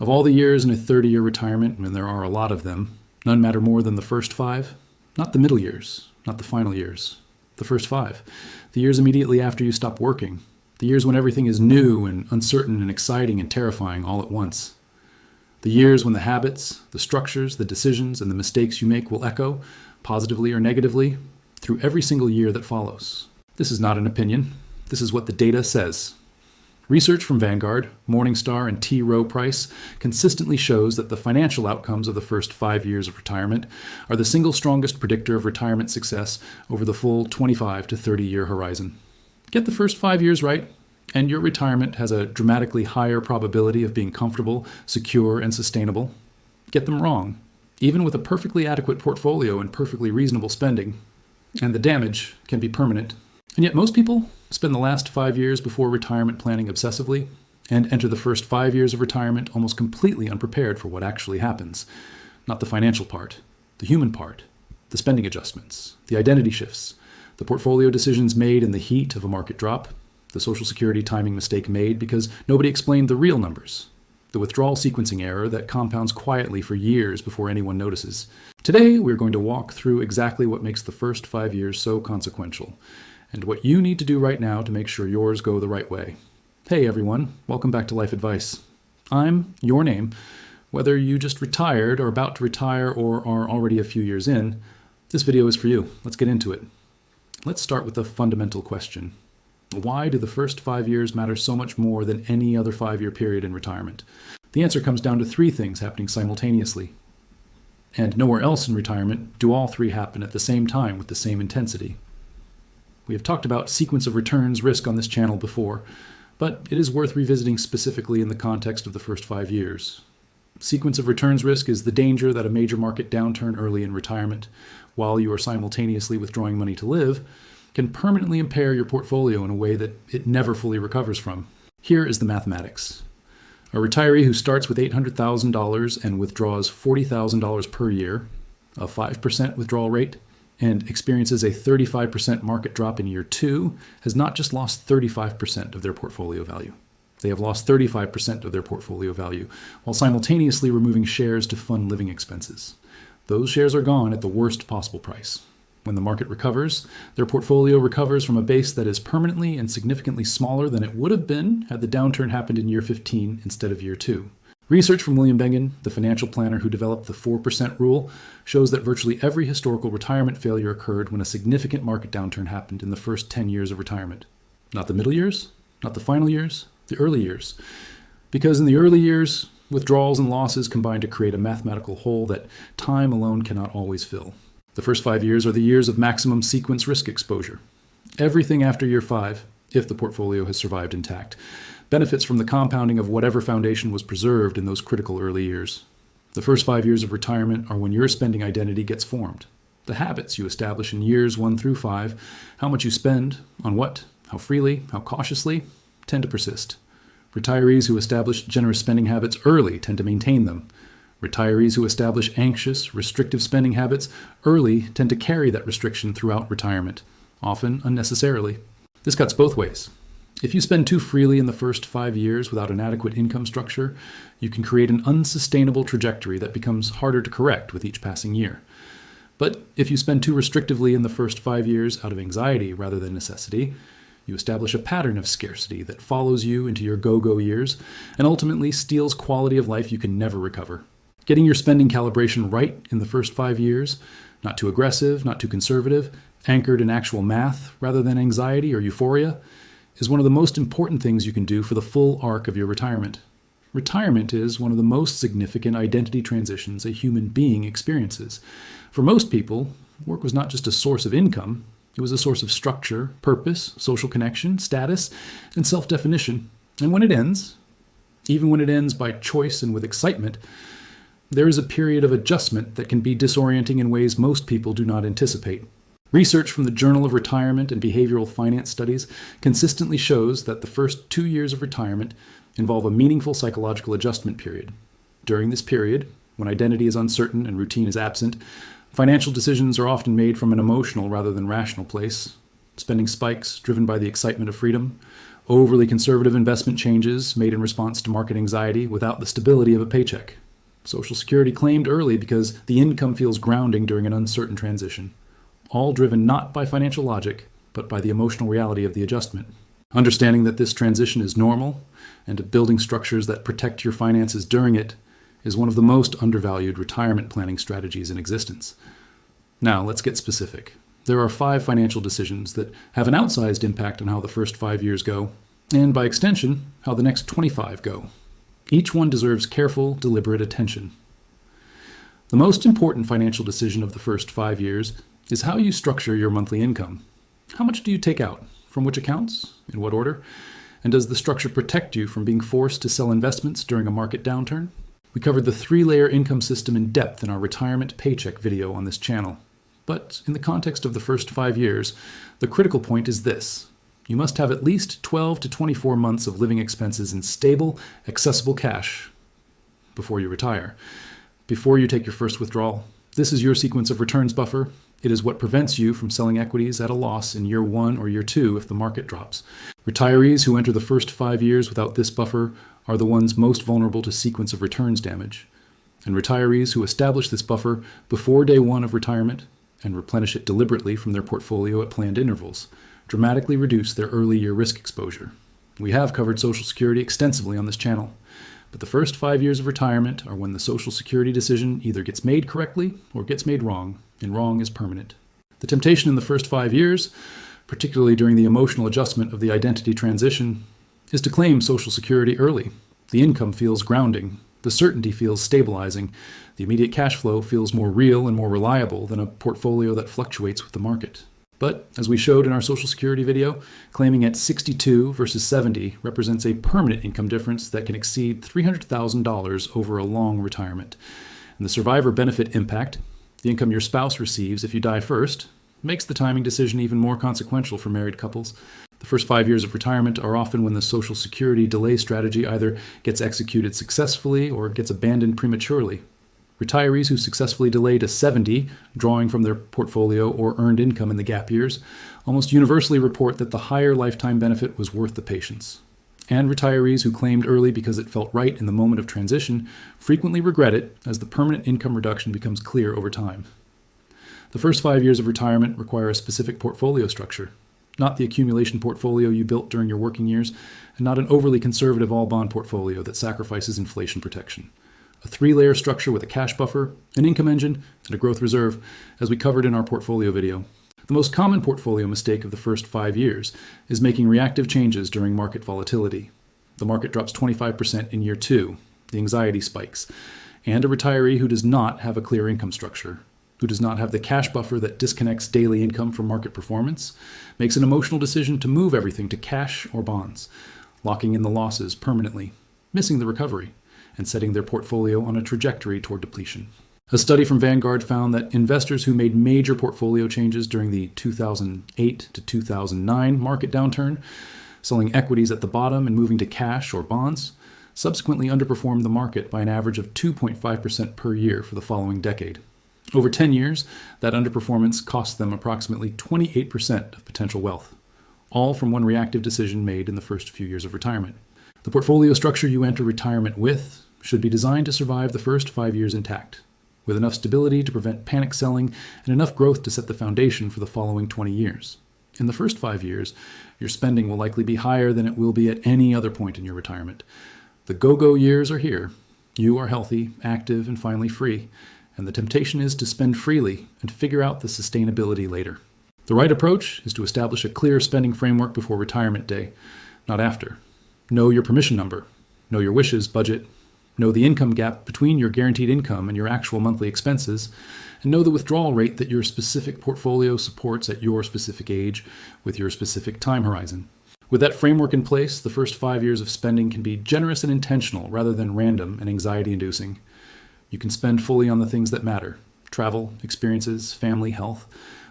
Of all the years in a 30-year retirement, and there are a lot of them, none matter more than the first 5. Not the middle years, not the final years. The first 5. The years immediately after you stop working. The years when everything is new and uncertain and exciting and terrifying all at once. The years when the habits, the structures, the decisions, and the mistakes you make will echo, positively or negatively, through every single year that follows. This is not an opinion. This is what the data says. Research from Vanguard, Morningstar, and T. Rowe Price consistently shows that the financial outcomes of the first 5 years of retirement are the single strongest predictor of retirement success over the full 25 to 30-year horizon. Get the first 5 years right, and your retirement has a dramatically higher probability of being comfortable, secure, and sustainable. Get them wrong, even with a perfectly adequate portfolio and perfectly reasonable spending, and the damage can be permanent. And yet most people spend the last 5 years before retirement planning obsessively and enter the first 5 years of retirement almost completely unprepared for what actually happens. Not the financial part, the human part, the spending adjustments, the identity shifts, the portfolio decisions made in the heat of a market drop, the Social Security timing mistake made because nobody explained the real numbers, the withdrawal sequencing error that compounds quietly for years before anyone notices. Today, we're going to walk through exactly what makes the first 5 years so consequential, and what you need to do right now to make sure yours go the right way. Hey everyone, welcome back to Life Advice. I'm your name. Whether you just retired or about to retire or are already a few years in, this video is for you. Let's get into it. Let's start with the fundamental question. Why do the first 5 years matter so much more than any other 5-year period in retirement? The answer comes down to 3 things happening simultaneously. And nowhere else in retirement do all 3 happen at the same time with the same intensity. We have talked about sequence of returns risk on this channel before, but it is worth revisiting specifically in the context of the first 5 years. Sequence of returns risk is the danger that a major market downturn early in retirement, while you are simultaneously withdrawing money to live, can permanently impair your portfolio in a way that it never fully recovers from. Here is the mathematics. A retiree who starts with $800,000 and withdraws $40,000 per year, a 5% withdrawal rate, and experiences a 35% market drop in year 2, has not just lost 35% of their portfolio value. They have lost 35% of their portfolio value, while simultaneously removing shares to fund living expenses. Those shares are gone at the worst possible price. When the market recovers, their portfolio recovers from a base that is permanently and significantly smaller than it would have been had the downturn happened in year 15 instead of year 2. Research from William Bengen, the financial planner who developed the 4% rule, shows that virtually every historical retirement failure occurred when a significant market downturn happened in the first 10 years of retirement. Not the middle years, not the final years, the early years. Because in the early years, withdrawals and losses combine to create a mathematical hole that time alone cannot always fill. The first 5 years are the years of maximum sequence risk exposure. Everything after year 5, if the portfolio has survived intact, benefits from the compounding of whatever foundation was preserved in those critical early years. The first 5 years of retirement are when your spending identity gets formed. The habits you establish in years 1 through 5, how much you spend, on what, how freely, how cautiously, tend to persist. Retirees who establish generous spending habits early tend to maintain them. Retirees who establish anxious, restrictive spending habits early tend to carry that restriction throughout retirement, often unnecessarily. This cuts both ways. If you spend too freely in the first 5 years without an adequate income structure, you can create an unsustainable trajectory that becomes harder to correct with each passing year. But if you spend too restrictively in the first 5 years out of anxiety rather than necessity, you establish a pattern of scarcity that follows you into your go-go years and ultimately steals quality of life you can never recover. Getting your spending calibration right in the first 5 years, not too aggressive, not too conservative, anchored in actual math rather than anxiety or euphoria, is one of the most important things you can do for the full arc of your retirement. Retirement is one of the most significant identity transitions a human being experiences. For most people, work was not just a source of income, it was a source of structure, purpose, social connection, status, and self-definition. And when it ends, even when it ends by choice and with excitement, there is a period of adjustment that can be disorienting in ways most people do not anticipate. Research from the Journal of Retirement and Behavioral Finance Studies consistently shows that the first 2 years of retirement involve a meaningful psychological adjustment period. During this period, when identity is uncertain and routine is absent, financial decisions are often made from an emotional rather than rational place. Spending spikes driven by the excitement of freedom, overly conservative investment changes made in response to market anxiety without the stability of a paycheck. Social Security claimed early because the income feels grounding during an uncertain transition, all driven not by financial logic, but by the emotional reality of the adjustment. Understanding that this transition is normal and building structures that protect your finances during it is one of the most undervalued retirement planning strategies in existence. Now, let's get specific. There are 5 financial decisions that have an outsized impact on how the first 5 years go, and by extension, how the next 25 go. Each one deserves careful, deliberate attention. The most important financial decision of the first 5 years is how you structure your monthly income. How much do you take out? From which accounts? In what order? And does the structure protect you from being forced to sell investments during a market downturn? We covered the 3-layer income system in depth in our retirement paycheck video on this channel. But in the context of the first 5 years, the critical point is this. You must have at least 12 to 24 months of living expenses in stable, accessible cash before you retire. Before you take your first withdrawal, this is your sequence of returns buffer. It is what prevents you from selling equities at a loss in year 1 or year 2 if the market drops. Retirees who enter the first 5 years without this buffer are the ones most vulnerable to sequence of returns damage. And retirees who establish this buffer before day 1 of retirement and replenish it deliberately from their portfolio at planned intervals dramatically reduce their early year risk exposure. We have covered Social Security extensively on this channel, but the first 5 years of retirement are when the Social Security decision either gets made correctly or gets made wrong, and wrong is permanent. The temptation in the first 5 years, particularly during the emotional adjustment of the identity transition, is to claim Social Security early. The income feels grounding. The certainty feels stabilizing. The immediate cash flow feels more real and more reliable than a portfolio that fluctuates with the market. But, as we showed in our Social Security video, claiming at 62 versus 70 represents a permanent income difference that can exceed $300,000 over a long retirement. And the survivor benefit impact, the income your spouse receives if you die first, makes the timing decision even more consequential for married couples. The first 5 years of retirement are often when the Social Security delay strategy either gets executed successfully or gets abandoned prematurely. Retirees who successfully delay to 70, drawing from their portfolio or earned income in the gap years, almost universally report that the higher lifetime benefit was worth the patience. And retirees who claimed early because it felt right in the moment of transition frequently regret it as the permanent income reduction becomes clear over time. The first 5 years of retirement require a specific portfolio structure, not the accumulation portfolio you built during your working years, and not an overly conservative all-bond portfolio that sacrifices inflation protection. A 3-layer structure with a cash buffer, an income engine, and a growth reserve, as we covered in our portfolio video. The most common portfolio mistake of the first 5 years is making reactive changes during market volatility. The market drops 25% in year 2, the anxiety spikes, and a retiree who does not have a clear income structure, who does not have the cash buffer that disconnects daily income from market performance, makes an emotional decision to move everything to cash or bonds, locking in the losses permanently, missing the recovery, and setting their portfolio on a trajectory toward depletion. A study from Vanguard found that investors who made major portfolio changes during the 2008 to 2009 market downturn, selling equities at the bottom and moving to cash or bonds, subsequently underperformed the market by an average of 2.5% per year for the following decade. Over 10 years, that underperformance cost them approximately 28% of potential wealth, all from one reactive decision made in the first few years of retirement. The portfolio structure you enter retirement with should be designed to survive the first 5 years intact, with enough stability to prevent panic selling and enough growth to set the foundation for the following 20 years. In the first 5 years, your spending will likely be higher than it will be at any other point in your retirement. The go-go years are here. You are healthy, active, and finally free, and the temptation is to spend freely and figure out the sustainability later. The right approach is to establish a clear spending framework before retirement day, not after. Know your permission number, know your wishes budget, know the income gap between your guaranteed income and your actual monthly expenses, and know the withdrawal rate that your specific portfolio supports at your specific age with your specific time horizon. With that framework in place, the first 5 years of spending can be generous and intentional rather than random and anxiety-inducing. You can spend fully on the things that matter: travel, experiences, family, health,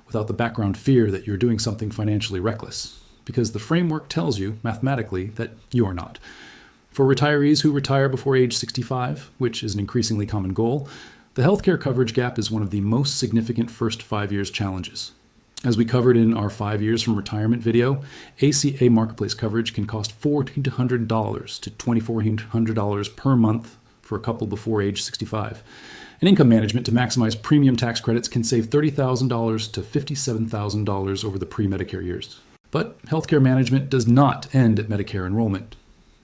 without the background fear that you're doing something financially reckless, because the framework tells you, mathematically, that you are not. For retirees who retire before age 65, which is an increasingly common goal, the healthcare coverage gap is one of the most significant first 5 years challenges. As we covered in our 5 years from retirement video, ACA Marketplace coverage can cost $1,400 to $2,400 per month for a couple before age 65. And income management to maximize premium tax credits can save $30,000 to $57,000 over the pre-Medicare years. But healthcare management does not end at Medicare enrollment.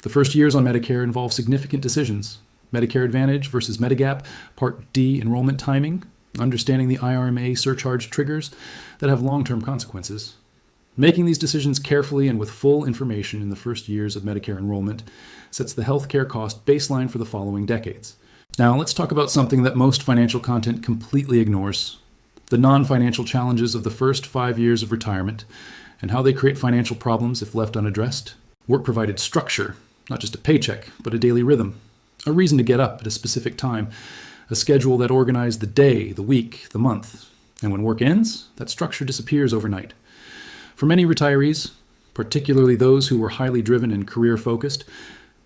The first years on Medicare involve significant decisions. Medicare Advantage versus Medigap, Part D enrollment timing, understanding the IRMA surcharge triggers that have long-term consequences. Making these decisions carefully and with full information in the first years of Medicare enrollment sets the healthcare cost baseline for the following decades. Now, let's talk about something that most financial content completely ignores: the non-financial challenges of the first 5 years of retirement and how they create financial problems if left unaddressed. Work provided structure, not just a paycheck, but a daily rhythm, a reason to get up at a specific time, a schedule that organized the day, the week, the month. And when work ends, that structure disappears overnight. For many retirees, particularly those who were highly driven and career-focused,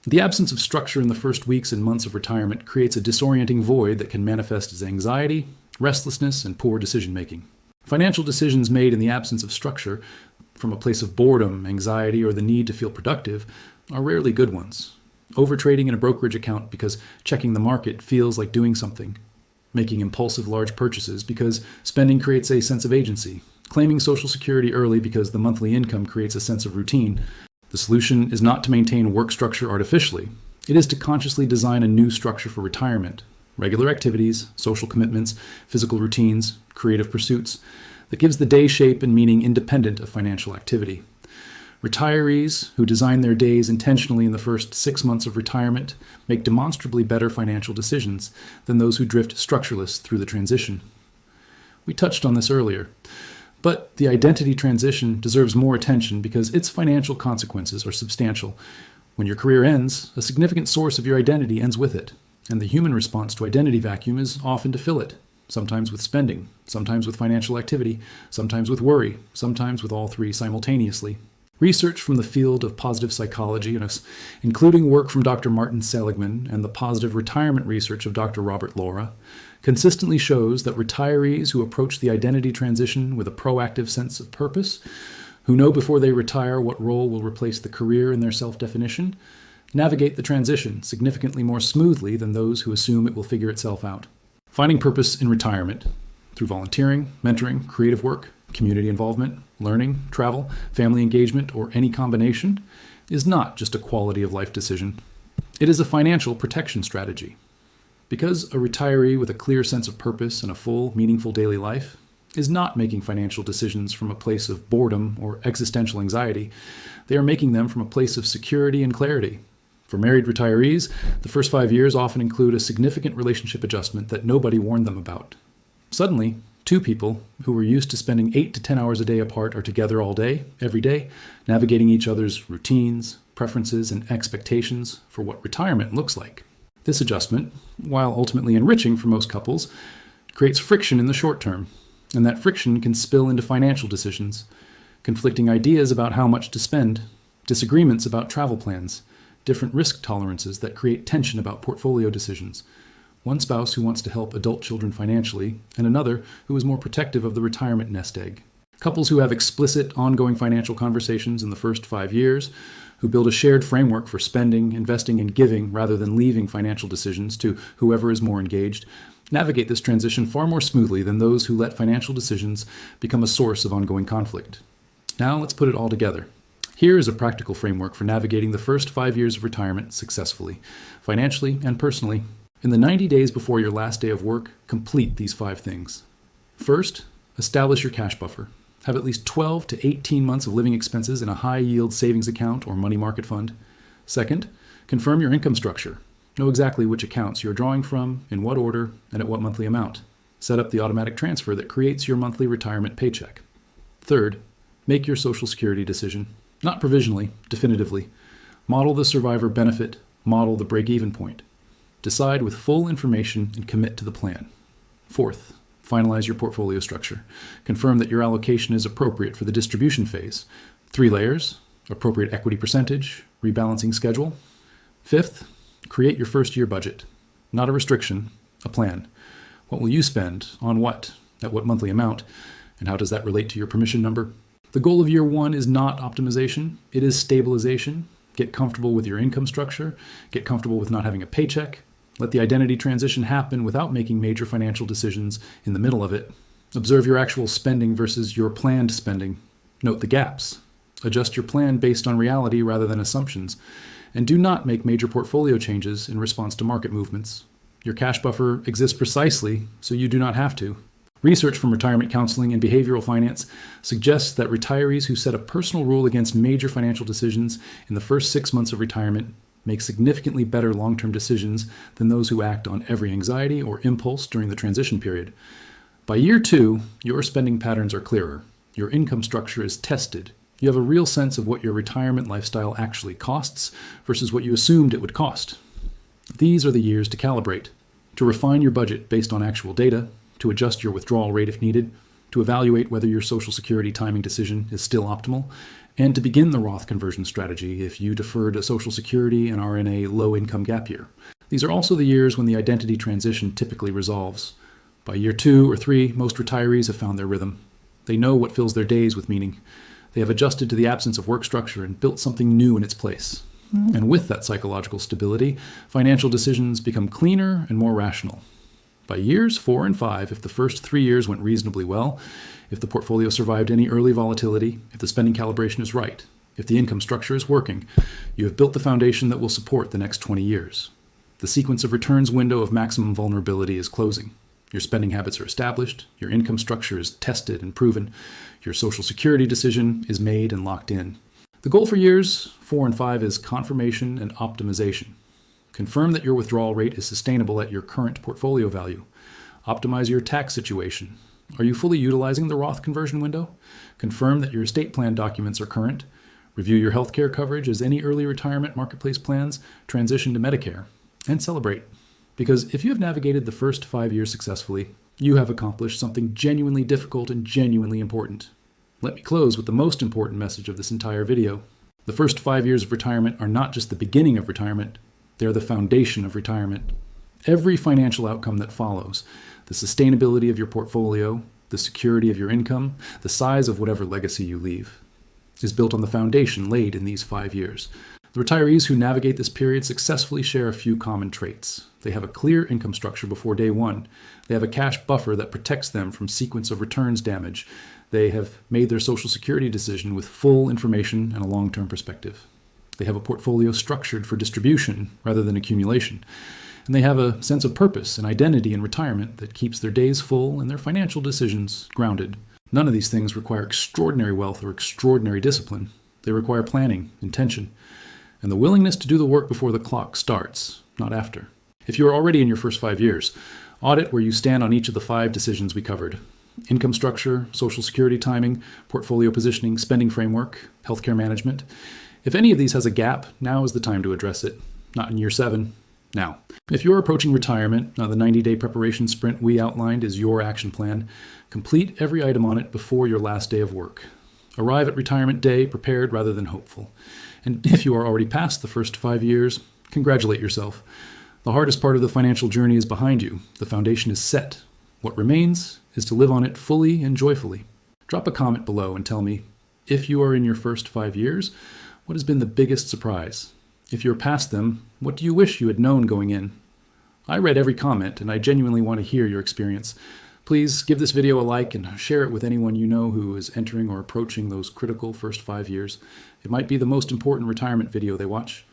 the absence of structure in the first weeks and months of retirement creates a disorienting void that can manifest as anxiety, restlessness, and poor decision-making. Financial decisions made in the absence of structure, from a place of boredom, anxiety, or the need to feel productive, are rarely good ones. Overtrading in a brokerage account because checking the market feels like doing something. Making impulsive large purchases because spending creates a sense of agency. Claiming Social Security early because the monthly income creates a sense of routine. The solution is not to maintain work structure artificially. It is to consciously design a new structure for retirement. Regular activities, social commitments, physical routines, creative pursuits that gives the day shape and meaning independent of financial activity. Retirees who design their days intentionally in the first 6 months of retirement make demonstrably better financial decisions than those who drift structureless through the transition. We touched on this earlier, but the identity transition deserves more attention because its financial consequences are substantial. When your career ends, a significant source of your identity ends with it, and the human response to identity vacuum is often to fill it, sometimes with spending, sometimes with financial activity, sometimes with worry, sometimes with all three simultaneously. Research from the field of positive psychology, including work from Dr. Martin Seligman and the positive retirement research of Dr. Robert Laura, consistently shows that retirees who approach the identity transition with a proactive sense of purpose, who know before they retire what role will replace the career in their self-definition, navigate the transition significantly more smoothly than those who assume it will figure itself out. Finding purpose in retirement through volunteering, mentoring, creative work, community involvement, learning, travel, family engagement, or any combination is not just a quality of life decision. It is a financial protection strategy. Because a retiree with a clear sense of purpose and a full, meaningful daily life is not making financial decisions from a place of boredom or existential anxiety, they are making them from a place of security and clarity. For married retirees, the first 5 years often include a significant relationship adjustment that nobody warned them about. Suddenly, two people who were used to spending 8 to 10 hours a day apart are together all day, every day, navigating each other's routines, preferences, and expectations for what retirement looks like. This adjustment, while ultimately enriching for most couples, creates friction in the short term, and that friction can spill into financial decisions, conflicting ideas about how much to spend, disagreements about travel plans, different risk tolerances that create tension about portfolio decisions, one spouse who wants to help adult children financially, and another who is more protective of the retirement nest egg. Couples who have explicit, ongoing financial conversations in the first 5 years, who build a shared framework for spending, investing, and giving rather than leaving financial decisions to whoever is more engaged, navigate this transition far more smoothly than those who let financial decisions become a source of ongoing conflict. Now let's put it all together. Here is a practical framework for navigating the first 5 years of retirement successfully, financially and personally. In the 90 days before your last day of work, complete these 5 things. First, establish your cash buffer. Have at least 12 to 18 months of living expenses in a high-yield savings account or money market fund. Second, confirm your income structure. Know exactly which accounts you're drawing from, in what order, and at what monthly amount. Set up the automatic transfer that creates your monthly retirement paycheck. Third, make your Social Security decision. Not provisionally, definitively. Model the survivor benefit, model the break-even point. Decide with full information and commit to the plan. Fourth, finalize your portfolio structure. Confirm that your allocation is appropriate for the distribution phase. 3 layers, appropriate equity percentage, rebalancing schedule. Fifth, create your first-year budget. Not a restriction, a plan. What will you spend, on what, at what monthly amount, And how does that relate to your permission number? The goal of year one is not optimization, it is stabilization. Get comfortable with your income structure, get comfortable with not having a paycheck, let the identity transition happen without making major financial decisions in the middle of it. Observe your actual spending versus your planned spending. Note the gaps. Adjust your plan based on reality rather than assumptions. And do not make major portfolio changes in response to market movements. Your cash buffer exists precisely so you do not have to. Research from retirement counseling and behavioral finance suggests that retirees who set a personal rule against major financial decisions in the first 6 months of retirement make significantly better long-term decisions than those who act on every anxiety or impulse during the transition period. By year 2, your spending patterns are clearer. Your income structure is tested. You have a real sense of what your retirement lifestyle actually costs versus what you assumed it would cost. These are the years to calibrate, to refine your budget based on actual data, to adjust your withdrawal rate if needed, to evaluate whether your Social Security timing decision is still optimal, and to begin the Roth conversion strategy if you deferred a Social Security and are in a low-income gap year. These are also the years when the identity transition typically resolves. By year 2 or 3, most retirees have found their rhythm. They know what fills their days with meaning. They have adjusted to the absence of work structure and built something new in its place. And with that psychological stability, financial decisions become cleaner and more rational. By years 4 and 5, if the first 3 years went reasonably well, if the portfolio survived any early volatility, if the spending calibration is right, if the income structure is working, you have built the foundation that will support the next 20 years. The sequence of returns window of maximum vulnerability is closing. Your spending habits are established, your income structure is tested and proven, your Social Security decision is made and locked in. The goal for years 4 and 5 is confirmation and optimization. Confirm that your withdrawal rate is sustainable at your current portfolio value. Optimize your tax situation. Are you fully utilizing the Roth conversion window? Confirm that your estate plan documents are current. Review your healthcare coverage as any early retirement marketplace plans transition to Medicare. And celebrate. Because if you have navigated the first 5 years successfully, you have accomplished something genuinely difficult and genuinely important. Let me close with the most important message of this entire video. The first 5 years of retirement are not just the beginning of retirement, they are the foundation of retirement. Every financial outcome that follows, the sustainability of your portfolio, the security of your income, the size of whatever legacy you leave, is built on the foundation laid in these 5 years. The retirees who navigate this period successfully share a few common traits. They have a clear income structure before day one. They have a cash buffer that protects them from sequence of returns damage. They have made their Social Security decision with full information and a long-term perspective. They have a portfolio structured for distribution rather than accumulation. And they have a sense of purpose and identity in retirement that keeps their days full and their financial decisions grounded. None of these things require extraordinary wealth or extraordinary discipline. They require planning, intention, and the willingness to do the work before the clock starts, not after. If you are already in your first 5 years, audit where you stand on each of the 5 decisions we covered. Income structure, Social Security timing, portfolio positioning, spending framework, healthcare management. If any of these has a gap, now is the time to address it. Not in year 7, now. If you're approaching retirement, the 90-day preparation sprint we outlined is your action plan. Complete every item on it before your last day of work. Arrive at retirement day prepared rather than hopeful. And if you are already past the first 5 years, congratulate yourself. The hardest part of the financial journey is behind you. The foundation is set. What remains is to live on it fully and joyfully. Drop a comment below and tell me, if you are in your first 5 years, what has been the biggest surprise? If you're past them, what do you wish you had known going in? I read every comment, and I genuinely want to hear your experience. Please give this video a like and share it with anyone you know who is entering or approaching those critical first 5 years. It might be the most important retirement video they watch.